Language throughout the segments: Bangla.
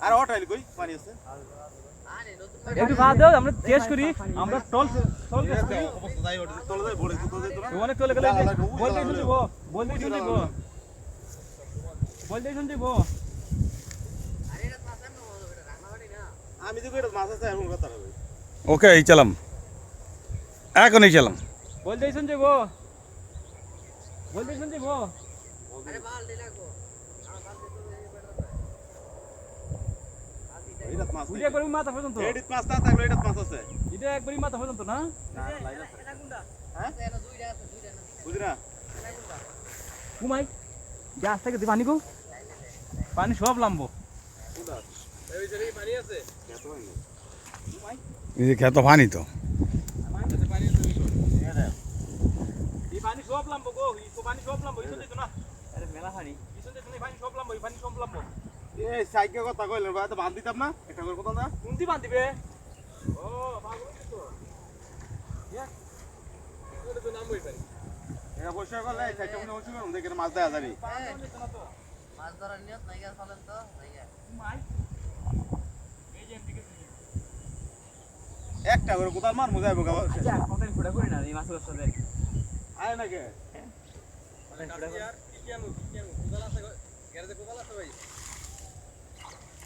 আর ওটাইল কই পানি আছে একটু ভাত দাও আমরা টেস্ট করি আমরা টল অবস্থা যাই ওটা তোলা যায় বড় তো যাই তোরা অনেক চলে গেলে বলতেই শুনছিবো আমি তো কইরা মাছ আছে এমন কথা হবে ওকে এই চালাম এখনই চালাম বলতেই শুনছিবো আরে বালতি লাগবো এইটা মাছ উড়িয়া করে মাথা পর্যন্ত এডিট মাছ না থাকলে এটা মাছ আছে এটা একবারই মাথা পর্যন্ত না এটা কোনটা হ্যাঁ এটা দুইটা আছে দুইটা না বুঝিনা এটা কোনটা কুমাই গ্যাস থেকে দি পানি গো পানি সব লাম্বো এই যে পানি আছে এত হয় না এই যে খেত পানি তো এই পানি সব লাম্বো গো এই পানি সব লাম্বো ইসন দিত না আরে মেলা পানি ইসন দিত না পানি সব লাম্বো এই পানি সব লাম্বো এই সাইকেল কথা কইলেন ভাই তো বাঁধ দিতাম না একটা করে কথা না কোনটি বাঁধ দিবে ও পাগল তো এটা তো নাম বই পারি এটা বসে করলে সাইকেল মনে হচ্ছে না দেখে মাছ দেয়া যাবে মাছ ধরার নিয়ত নাই গা চলেন তো জায়গা কুমাই এই যে এদিকে একটা করে কোদাল মার মুজাইব গাবা আচ্ছা কতদিন ফুটা করি না এই মাছের সাথে আয় না কে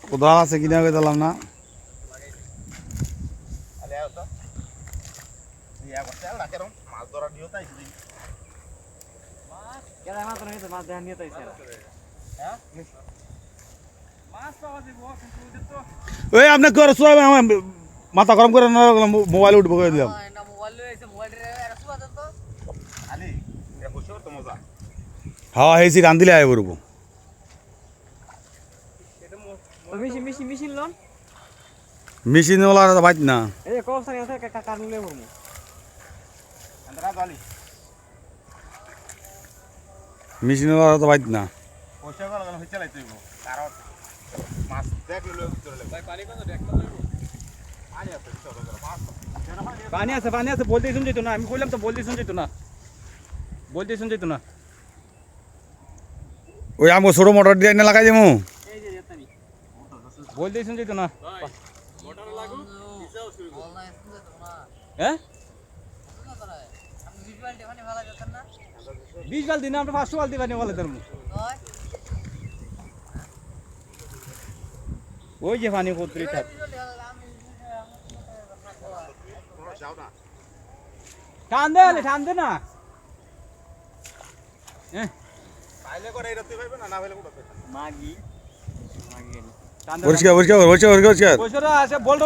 কোদাল আছে কিনা দিলাম না আলে আও তো ইয়া করতে আর রাখেরম মাছ ধরা নিয়ত আইছি কেন মাছ ধরা নিতে মাছ দেখা নিয়ে তাইছে হ্যাঁ মাছ পাওয়া যাবে কিন্তু তো ওই আপনি করে সব আমার মাথা গরম করে না মোবাইল উঠবো করে দিলাম না মোবাইল লই আইছে মোবাইল রে এটা সুবা দেন তো আলি এটা বসে তো মজা হ্যাঁ হেসি রান্ধিলে আয় করবো মেশিন লন মেশিনওয়ালা বাইত না এই কোস্টার আছে কারণ লই বলমু আন্দারা গালি মেশিনওয়ালা তো বাইত না বসে গেল হইছে লাইতে হইব কারণ মাছ দেখলে লই চলে ভাই পানি কত দেখলে পানি আছে চলো মাছ পানি আছে বলতেই শুন যেত না আমি কইলাম তো বলতেই শুন যেত না ওই আমি ছোট মোটর দিয়ে এনে লাগাই দেবো বলতেই শুন যেত না মোটর লাগু কিসাও শুরু বল না শুনতে তো না হ্যাঁ শুনো তোরা আপনি ভিজুয়াল পানি ভালো যাচ্ছেন না 20 বালতি না আমরা 500 বালতি পানি বলে ধরমু ওই ওই যে পানি কতরি থাক আমি তোমরা যাও না টান দে না পাইলে করে এটা তুই পাইবে না না পাইলে কোথায় মাগি টান দে পরিষ্কার বসরা আছে বল